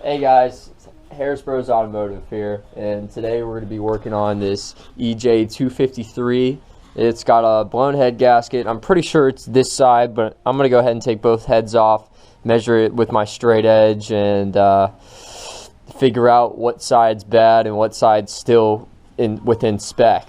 Hey guys, Harris Bros Automotive here, and today we're going to be working on this EJ253. It's got a blown head gasket. I'm pretty sure it's this side, but I'm going to go ahead and take both heads off, measure it with my straight edge, and figure out what side's bad and what side's still within spec.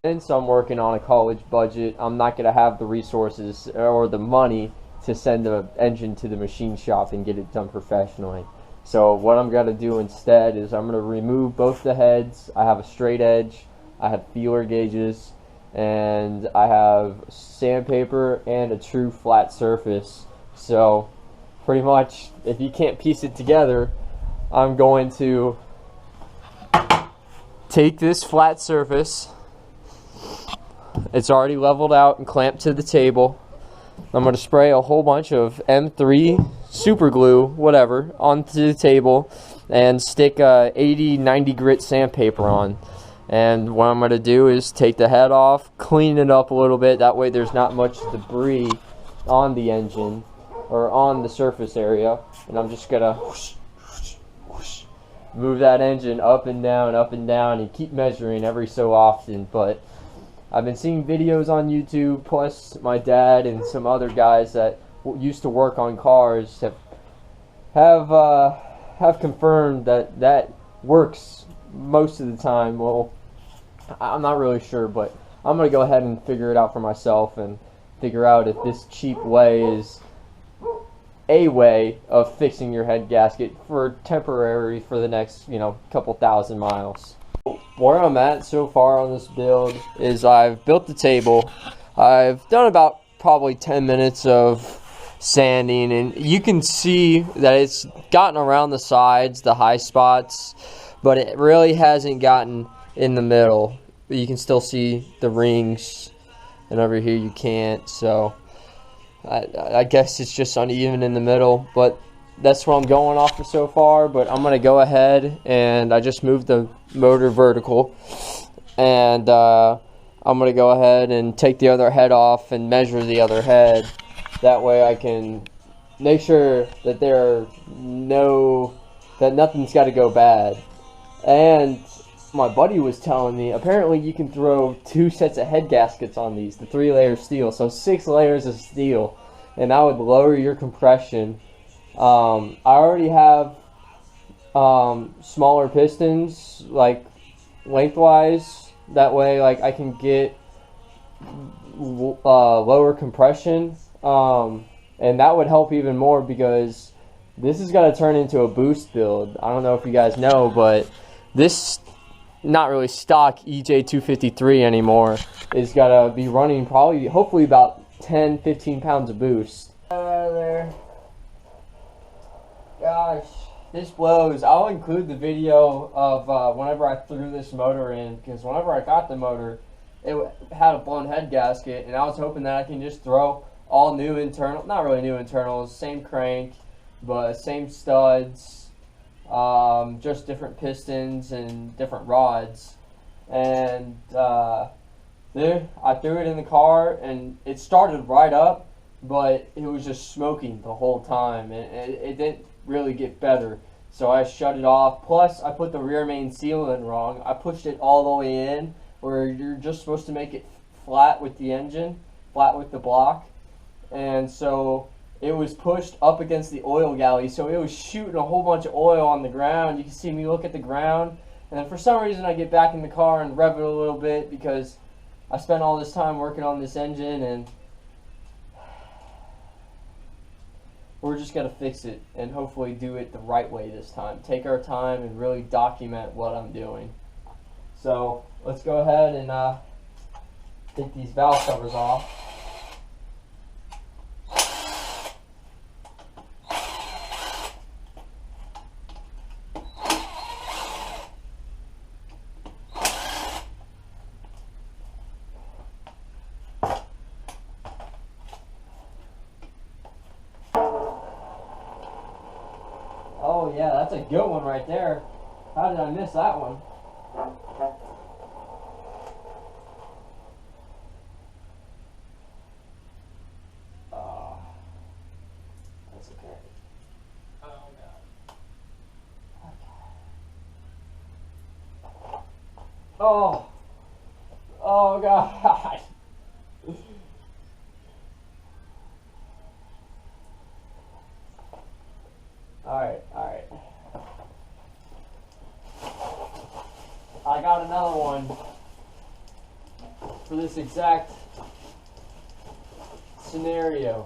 Since I'm working on a college budget, I'm not going to have the resources or the money to send the engine to the machine shop and get it done professionally. So what I'm going to do instead is I'm going to remove both the heads. I have a straight edge, I have feeler gauges, and I have sandpaper and a true flat surface. So pretty much, if you can't piece it together, I'm going to take this flat surface. It's already leveled out and clamped to the table. I'm going to spray a whole bunch of M3 super glue, whatever, onto the table and stick 80-90 grit sandpaper on. And what I'm going to do is take the head off, clean it up a little bit. That way there's not much debris on the engine or on the surface area. And I'm just going to whoosh, whoosh, whoosh, move that engine up and down, and keep measuring every so often. But I've been seeing videos on YouTube, plus my dad and some other guys that used to work on cars have confirmed that works most of the time. Well, I'm not really sure, but I'm going to go ahead and figure it out for myself and figure out if this cheap way is a way of fixing your head gasket for temporary for the next, couple thousand miles. Where I'm at so far on this build is I've built the table. I've done about probably 10 minutes of sanding, and you can see that it's gotten around the sides, the high spots, but it really hasn't gotten in the middle. But you can still see the rings, and over here you can't, so I guess it's just uneven in the middle, but that's what I'm going off for so far. But I'm going to go ahead and I just moved the motor vertical, and I'm going to go ahead and take the other head off and measure the other head. That way I can make sure that that nothing's got to go bad. And my buddy was telling me apparently you can throw 2 sets of head gaskets on these, the 3-layer steel, so 6 layers of steel, and that would lower your compression. I already have smaller pistons, like lengthwise. That way, like, I can get lower compression, and that would help even more because this is going to turn into a boost build. I don't know if you guys know, but this not really stock EJ253 anymore is going to be running hopefully about 10-15 pounds of boost. There. Gosh, this blows. I'll include the video of whenever I threw this motor in, because whenever I got the motor, it had a blown head gasket, and I was hoping that I can just throw all new internal, not really new internals, same crank, but same studs, just different pistons and different rods. And there, I threw it in the car, and it started right up, but it was just smoking the whole time, and it didn't really get better. So I shut it off. Plus, I put the rear main seal in wrong. I pushed it all the way in, where you're just supposed to make it flat with the engine, flat with the block. And so it was pushed up against the oil galley, so it was shooting a whole bunch of oil on the ground. You can see me look at the ground, and then for some reason I get back in the car and rev it a little bit because I spent all this time working on this engine, and we're just going to fix it and hopefully do it the right way this time. Take our time and really document what I'm doing. So let's go ahead and take these valve covers off. Oh yeah, that's a good one right there. How did I miss that one? That's okay. Oh god. Oh. Oh, God. Alright. I got another one for this exact scenario.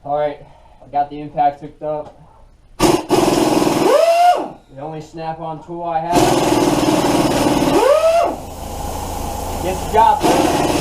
Alright, I got the impact hooked up. The only snap-on tool I have. Gets the job done.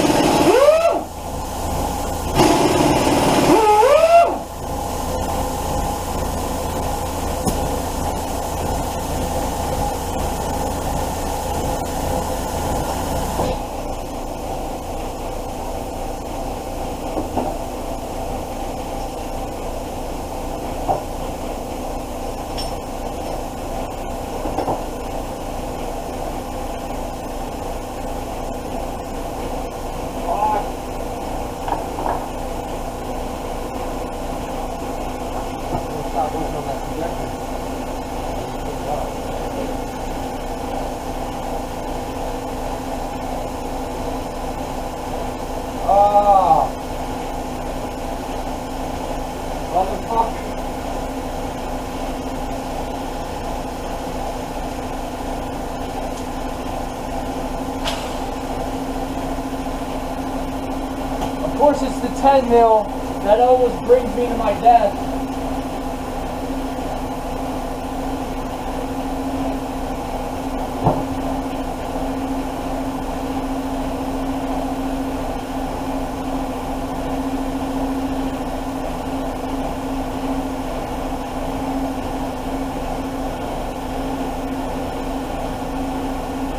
Of course, it's the 10 mil that almost brings me to my death.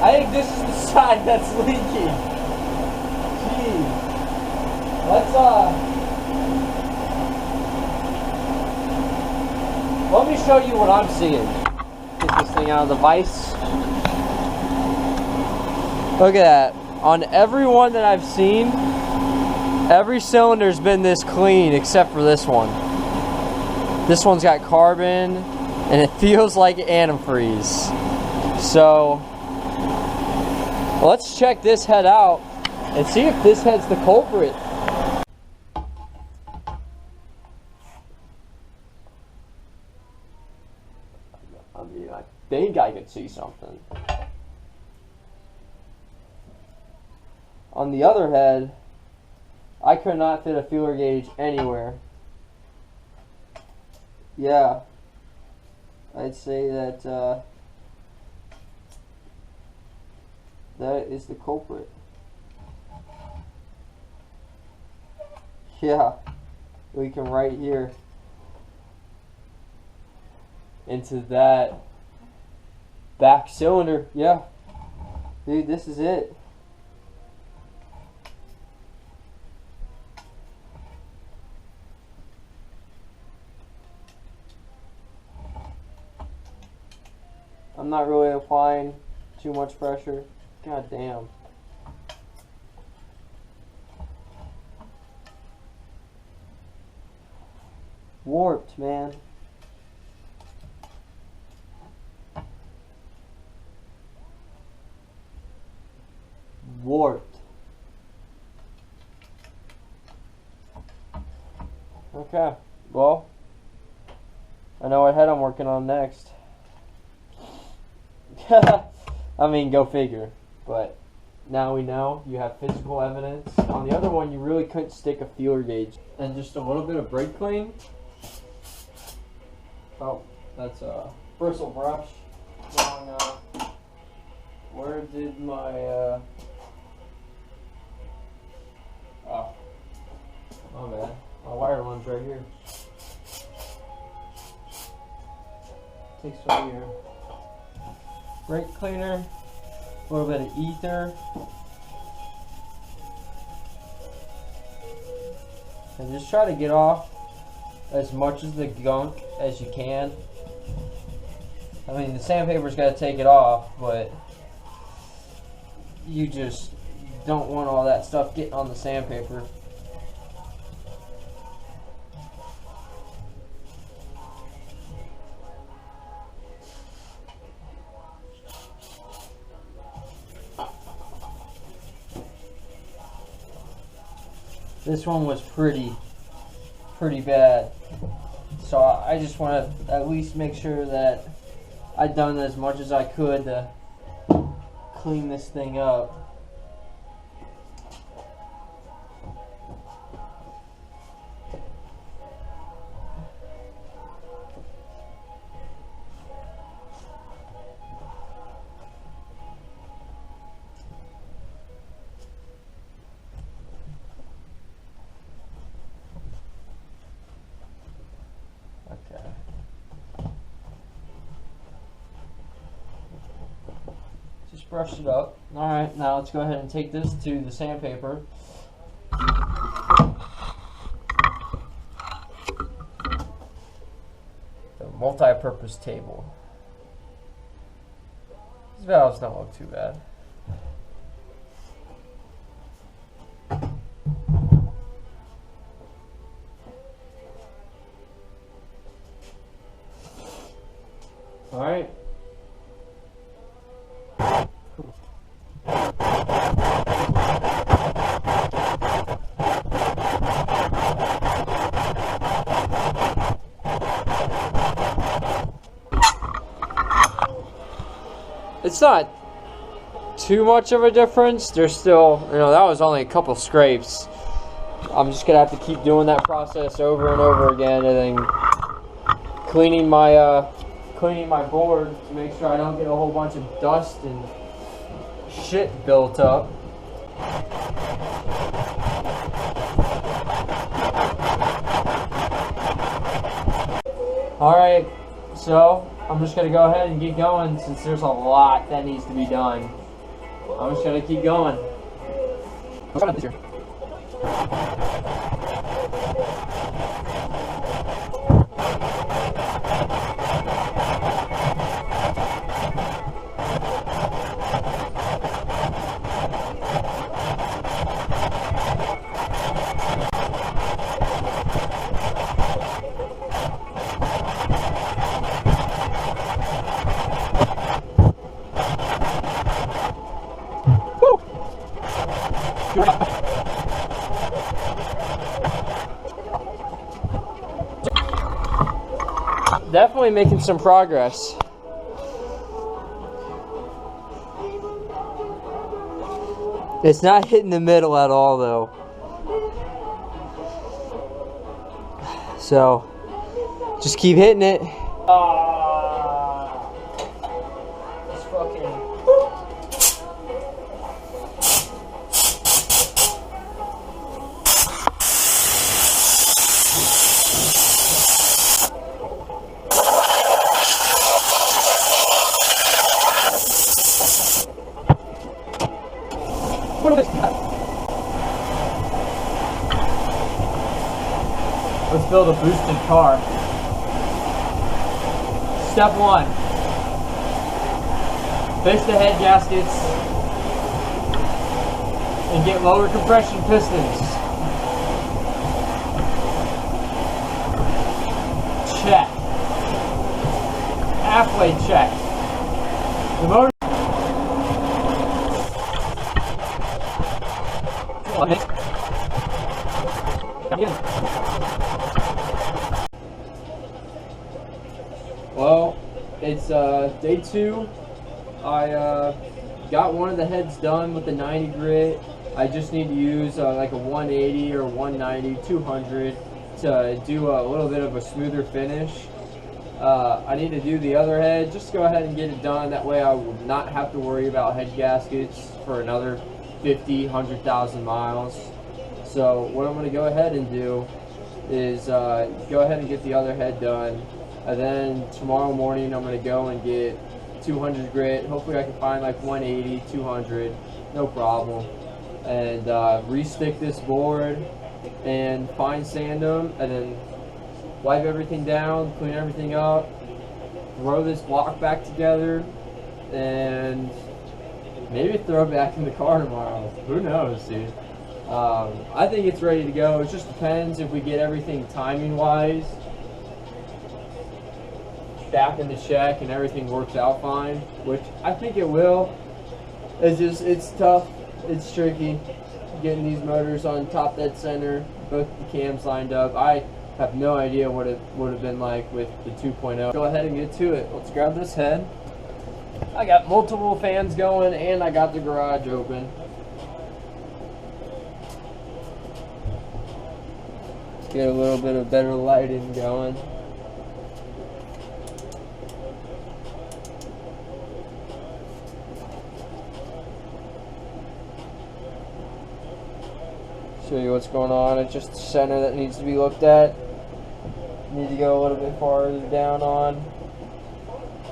I think this is the side that's leaking. Jeez. Let me show you what I'm seeing. Get this thing out of the vise. Look at that. On every one that I've seen, every cylinder's been this clean except for this one. This one's got carbon and it feels like antifreeze. So let's check this head out and see if this head's the culprit. I mean, I think I could see something. On the other head, I could not fit a feeler gauge anywhere. Yeah, I'd say that that is the culprit. Yeah, we can right here into that back cylinder. Yeah, dude, this is it. I'm not really applying too much pressure. God damn. Warped, man. Warped. Okay, well, I know what head I'm working on next. I mean, go figure. But now we know you have physical evidence. On the other one, you really couldn't stick a feeler gauge. And just a little bit of brake clean. Oh, that's a bristle brush. Wrong, where did my, oh, my bad. My wire one's right here. Take some of your brake cleaner, a little bit of ether, and just try to get off as much of the gunk as you can. I mean, the sandpaper's got to take it off, but you just don't want all that stuff getting on the sandpaper. this one was pretty bad. So I just want to at least make sure that I've done as much as I could to clean this thing up. Just brushed it up. Alright, now let's go ahead and take this to the sandpaper. The multi-purpose table. These valves don't look too bad. Alright. It's not too much of a difference. There's still, that was only a couple scrapes. I'm just gonna have to keep doing that process over and over again, and then cleaning my board to make sure I don't get a whole bunch of dust and shit built up. Alright, so I'm just going to go ahead and get going since there's a lot that needs to be done. I'm just going to keep going. Definitely making some progress. It's not hitting the middle at all though. So just keep hitting it. It's fucking let's build a boosted car. Step 1. Fix the head gaskets and get lower compression pistons. Check. Halfway check. The motor. Well, it's day 2. I got one of the heads done with the 90 grit. I just need to use like a 180 or 190, 200 to do a little bit of a smoother finish. I need to do the other head. Just go ahead and get it done. That way I will not have to worry about head gaskets for another 50, 100,000 miles. So what I'm going to go ahead and do is go ahead and get the other head done. And then tomorrow morning I'm going to go and get 200 grit. Hopefully I can find like 180, 200, no problem. And re-stick this board and fine sand them, and then wipe everything down, clean everything up, throw this block back together, and maybe throw it back in the car tomorrow. Who knows, dude? I think it's ready to go. It just depends if we get everything timing-wise back in the check and everything works out fine, which I think it will. It's tough, it's tricky, getting these motors on top dead center, both the cams lined up. I have no idea what it would have been like with the 2.0. Go ahead and get to it. Let's grab this head. I got multiple fans going and I got the garage open. Get a little bit of better lighting going. Show you what's going on. It's just the center that needs to be looked at. Need to go a little bit farther down on.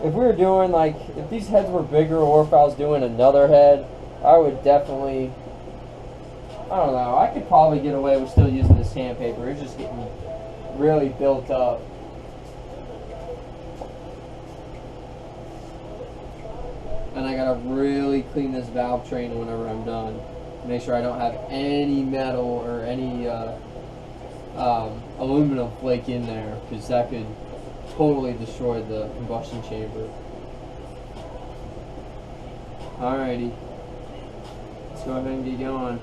If we were doing like, if these heads were bigger or if I was doing another head, I would definitely, I don't know, I could probably get away with still using the sandpaper. It's just getting really built up. And I gotta really clean this valve train whenever I'm done. Make sure I don't have any metal or any aluminum flake in there, because that could totally destroy the combustion chamber. Alrighty, let's go ahead and get going.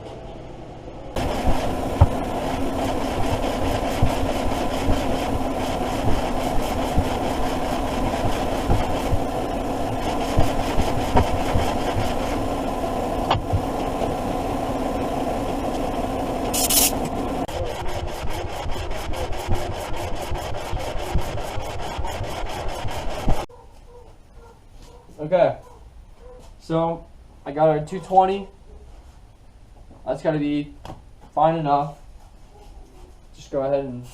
Okay, so I got our 220. That's got to be fine enough. Just go ahead and